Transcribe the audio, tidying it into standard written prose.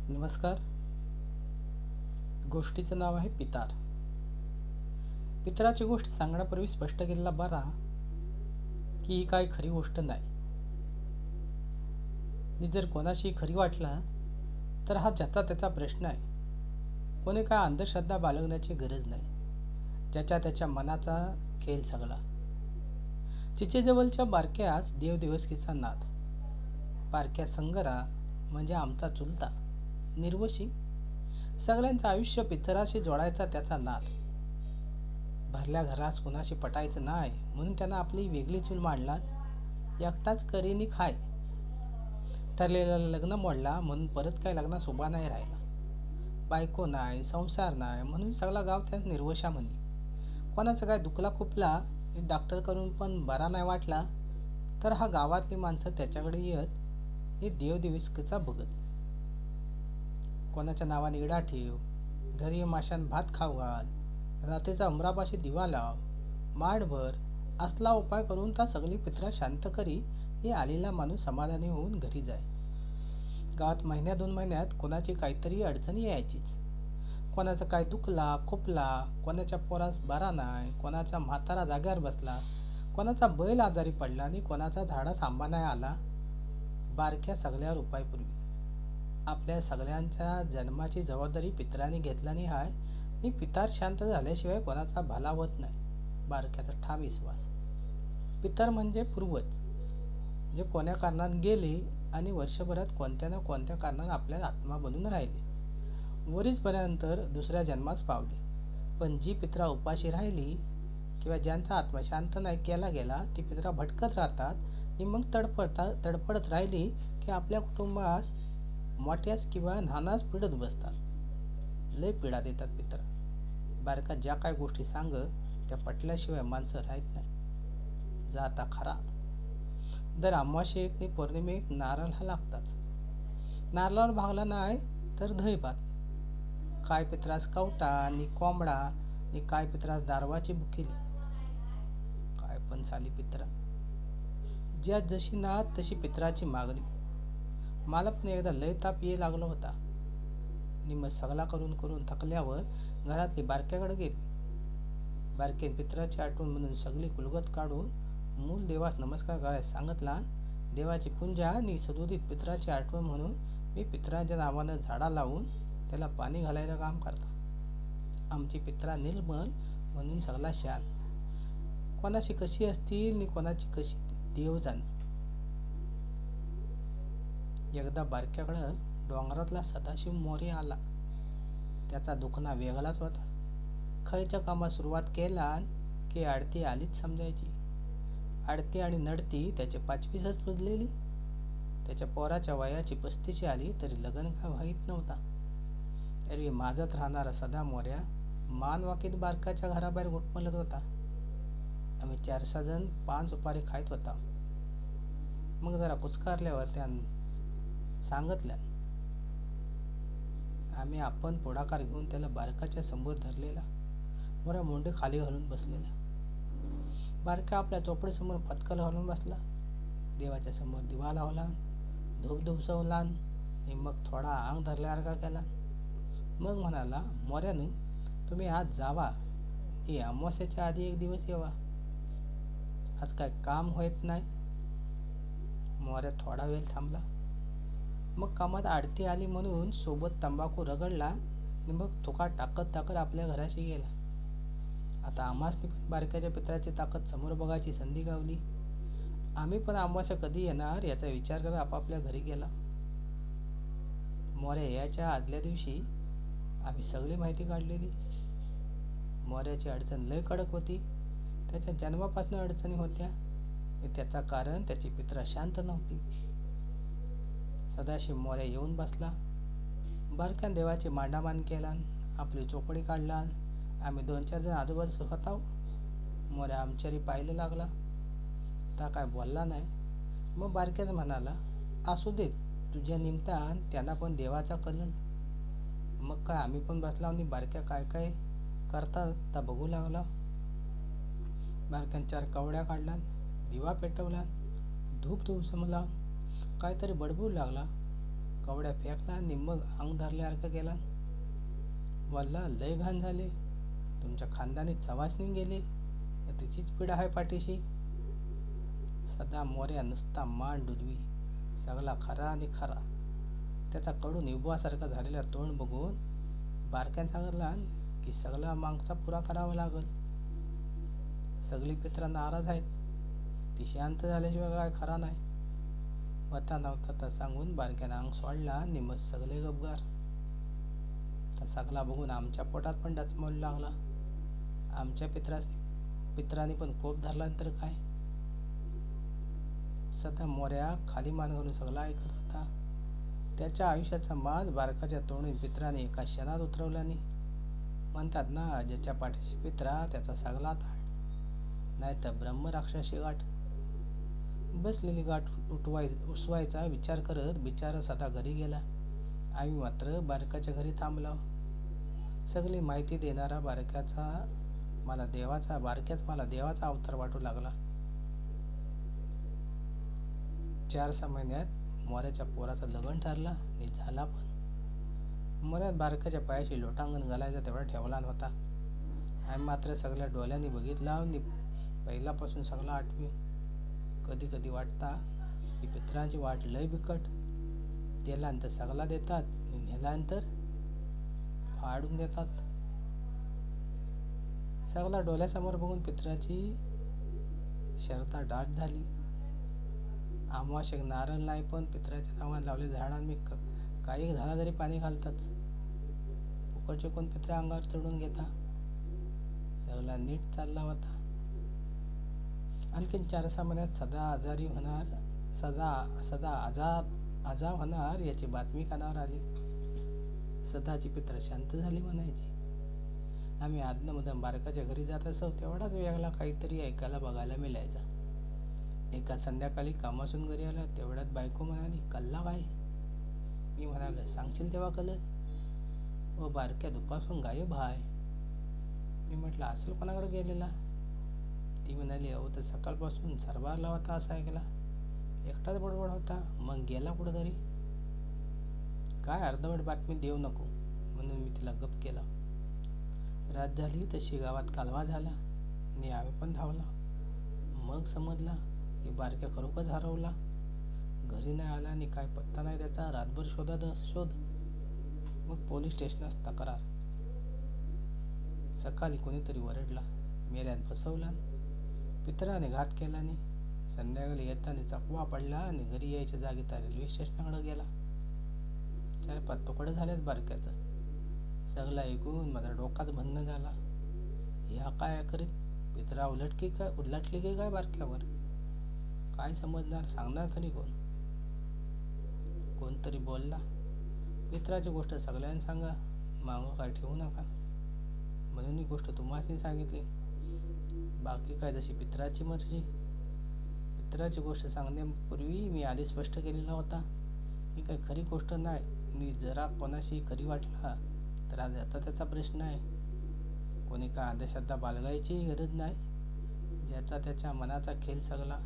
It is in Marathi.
नमस्कार. गोष्टीचं नाव आहे पितार. पितराची गोष्ट सांगण्यापूर्वी स्पष्ट केलेला बरा की ही काही खरी गोष्ट नाही. आणि जर कोणाशी खरी वाटला तर हा ज्याचा त्याचा प्रश्न आहे. कोणी काय अंधश्रद्धा बाळगण्याची गरज नाही. ज्याच्या त्याच्या मनाचा खेळ सगळा. चिचेजवळच्या बारक्यास देवदिवसकीचा नाद. बारक्या संगरा म्हणजे आमचा चुलता निर्वशी. सगळ्यांचं आयुष्य पितराशी जोडायचा त्याचा नाद. भरल्या घरास कुणाशी पटायचं नाही म्हणून त्यानं आपली वेगळी चूल मांडला. एकटाच करीनी खाय. ठरलेलं लग्न मोडला म्हणून परत काय लग्नास उभा नाही राहिला. बायको नाही, संसार नाही म्हणून सगळा गाव त्याच निर्वशा म्हणे. कोणाचं काय दुखला खुपला डॉक्टर करून पण बरा नाही वाटला तर हा गावातली माणसं त्याच्याकडे येत हे देवदिवसकीचा बघत. कोणाच्या नावाने इडा ठेव, घरी माशान भात खाऊ घाल, रात्रीचा उमरापाशी दिवा लाव, माठभर असला उपाय करून ता सगळी पित्रा शांत करी हे आलेला माणूस समाधानी होऊन घरी जाय. गावात महिन्या 2 महिन्यात कोणाची काहीतरी अडचणी यायचीच. कोणाचं काय दुखला खुपला, कोणाच्या पोरास बरा नाही, कोणाचा म्हातारा जाग्यावर बसला, कोणाचा बैल आजारी पडला आणि कोणाचा झाडास आंबा नाही आला. बारक्या सगळ्यावर उपायपूर्वी. आपल्या सगळ्यांच्या जन्माची जबाबदारी पितरांनी घेतल्याने हाय आणि पितार शांत झाल्याशिवाय कोणाचा भला होत नाही. बारक्याचा ठाम विश्वास. पितर म्हणजे पूर्वज जे कोण्या कारणात गेले आणि वर्षभरात कोणत्या ना कोणत्या कारणात आपल्या आत्मा बनून राहिले. वरीसपर्यंतर दुसऱ्या जन्मास पावले. पण जी पित्रा उपाशी राहिली किंवा ज्यांचा आत्मा शांत नाही केला गेला ती पित्रा भटकत राहतात आणि मग तडपडत राहिली की आपल्या कुटुंबास मोठ्यास किंवा लहानास पिडत बसतात. लय पीडा देतात पितरा. बारका ज्या काय गोष्टी सांग त्या पटल्याशिवाय माणसं राहत नाही. जाता खरा. दर अमावास्येक आणि पौर्णिमेक नारळ हा लागताच. नारळावर भागला नाही तर दही भात. काय पित्रास कवटा आणि कोंबडा आणि काय पित्रास दारवाची बुकिली. काय पण साली पित्रा. ज्या जशी ना तशी पित्राची मागणी. मला पण एकदा लय ताप ये लागला होता. मग सगळा करून करून थकल्यावर घरातली बारक्याकडे गेली. बारकेन पित्राची आठवण म्हणून सगळी कुलगत काढून मूल देवास नमस्कार करायला सांगितला. देवाची पूजा आणि सदोदित पित्राची आठवण म्हणून मी पित्रांच्या नावानं झाडा लावून त्याला पाणी घालायला काम करता. आमची पित्रा निर्मल म्हणून सगळा शांत. कोणाशी कशी असतील आणि कोणाची कशी देव जाणे. एकदा बारक्याकडं डोंगरातला सदाशिव मोरे आला. त्याचा दुखणा वेगळाच होता. खयच्या कामात सुरुवात केला की आडती आलीच समजायची. आडती आणि नडती त्याची 25च पुजलेली. त्याच्या पोराच्या वयाची 35 आली तरी लग्न का व्हाईत नव्हता. एरवी माझत राहणारा सदा मोऱ्या मानवाकीत बारकाच्या घराबाहेर घुटमलत होता. आम्ही 4-6 जण पान सुपारी खायत होता. मग जरा कुचकारल्यावर त्या सांगितल्या. आम्ही आपण पुढाकार घेऊन त्याला बारकाच्या समोर धरलेला. मोऱ्या मुंडे खाली घालून बसलेला. बारका आपल्या चोपडीसमोर पत्कल घालून बसला. देवाच्या समोर दिवा लावला, धूप धुपसवला आणि मग थोडा अंग धरल्यासारखा केला. मग म्हणाला, मोऱ्यानं तुम्ही आज जावा, हे अमावास्येच्या आधी 1 दिवस येवा. आज काय काम होत नाही. मोऱ्या थोडा वेळ थांबला. मग कामात आडती आली म्हणून सोबत तंबाखू रगडला आणि मग थोका टाकत आपल्या घराशी गेला. आता आम्हासनी पण बारक्याच्या पित्राची ताकद समोर बघायची संधी गावली. आम्ही पण अमावास्या कधी येणार याचा विचार करत आपापल्या घरी गेला. मोऱ्या याच्या आदल्या दिवशी आम्ही सगळी माहिती काढलेली. मोऱ्याची अडचण लय कडक होती. त्याच्या जन्मापासून अडचणी होत्या. त्याचा कारण त्याची पित्रा शांत नव्हती. सदाशिव मोऱ्या येऊन बसला. बारक्यान देवाची मांडामान केला. आपली चोपडी काढला. आम्ही 2-4 जण आजूबाजू होता. मोऱ्या आमच्यारी पाहायला लागला. त्या काय बोलला नाही. मग बारक्याच म्हणाला, असू देत, तुझ्या निमतान त्यांना पण देवाचा कलल. मग काय आम्ही पण बसला आणि बारक्या काय काय करतात त्या बघू लागला. बारक्यान 4 कवड्या काढला, दिवा पेटवला, धूप धूप समला, काहीतरी बडबडू लागला. कवड्या फेकला आणि मग अंग धरल्यासारखं केला. वल्ला लय घाण झाले. तुमच्या खानदानी चवासनी गेले, तिचीच पिढा आहे पाठीशी. सदा मोऱ्या नुसता मान डुलवी, सगळा खरा आणि खरा. त्याचा कडून युवासारखा झालेला तोंड बघून बारक्यान सांगितला की सगळा मागचा पुरा करावा लागल. सगळी पित्र नाराज आहेत, ती शांत झाल्याशिवाय काय खरा नाही. होता नव्हता तर सांगून बारक्यानं अंग सोडला आणि मग सगळे गपगार. त्या सगळा बघून आमच्या पोटात पण डचमळू लागला. आमच्या पित्रांनी पण कोप धरला तर काय. सध्या मोऱ्या खाली मान घालून सगळा ऐकत होता. त्याच्या आयुष्याचा माज बारकाच्या तोंडून पित्राने एका क्षणात उतरवला नाही. म्हणतात ना, ज्याच्या पाठीशी पित्रा त्याचा सगळा ताट, नाही तर ब्रह्मराक्षसी गाठ. बसलेली गाठ उसवायचा विचार करत बिचारा सदा घरी गेला. आम्ही मात्र बारकाच्या घरी थांबलो. सगळी माहिती देणारा बारक्याच मला देवाचा अवतार वाटू लागला. 4-6 महिन्यात मोऱ्याच्या पोराचं लग्न ठरला आणि झाला पण. मोऱ्यात बारकाच्या पायाशी लोटांगण घालायचा तेवढा ठेवला होता. आम्ही मात्र सगळ्या डोळ्यांनी बघितला आणि पहिल्यापासून सगळा आठवी. कधी कधी वाटता की पित्रांची वाट लय बिकट. दिल्यानंतर सगळा देतात आणि नेल्यानंतर फाडून देतात. सगळा डोळ्यासमोर बघून पित्राची शरता दाट झाली. अमावास्येक नारळ नाही, पण पित्राच्या नावाने लावले झाडांनी काही झाला तरी पाणी घालतात. फुकटचे कोण पित्रा अंगावर चढून घेता. सगळा नीट चालला होता. आणखीन 4-6 महिन्यात सदा आजार होणार याची बातमी कानावर आली. सदाची पित्र शांत झाली म्हणायची. आम्ही आदनमधून बारकाच्या घरी जात असो तेवढाच वेगळा काहीतरी ऐकायला बघायला मिळायचा. एका संध्याकाळी कामासून घरी आला तेवढ्यात बायको म्हणाली, कल्ला काय? मी म्हणाल, सांगशील तेव्हा कळलं. व बारक्या दुपारपासून गायब आहे. मी म्हटलं, असेल कोणाकडे गेलेला? ती म्हणाली, अहो तर सकाळपासून सरबारला होता असा ऐकला. एकटाच बडबड होता, मग गेला कुठं तरी. काय अर्धवट बातमी देऊ नको म्हणून मी तिला गप केला. रात झाली तशी गावात कालवा झाला आणि आम्ही पण धावला. मग समजला की बारक्या खरोखरच हरवला. घरी नाही आला आणि काय पत्ता नाही त्याचा. रातभर शोध. मग पोलीस स्टेशनात तक्रार. सकाळी कोणीतरी वरडला, मेल्यात फसवला, पित्राने घात केला नाही. संध्याकाळी येताना चकवा पडला आणि घरी यायच्या जागी त्या रेल्वे स्टेशनाकडे गेला. 4-5 तुकडे झालेत बारक्याचं. सगळं ऐकून माझा डोकाच बंद झाला. ह्या काय करीत? पित्रा उलटली की काय बारक्यावर? काय समजणार, सांगणार तरी कोण? कोणतरी बोलला, पित्राची गोष्ट सगळ्यांना सांगा, मागं काय ठेवू नका म्हणून ही गोष्ट तुम्हाला सांगितली. बाकी काय जशी पित्राची मर्जी. पित्राची गोष्ट सांगण्यापूर्वी मी आधी स्पष्ट केलेला होता, ही काही खरी गोष्ट नाही. आणि जरा कोणाशी खरी वाटला तर आज आता त्याचा प्रश्न आहे. कोणी काय अंधश्रद्धा बाळगायची गरज नाही. ज्याचा त्याच्या मनाचा खेळ सगळा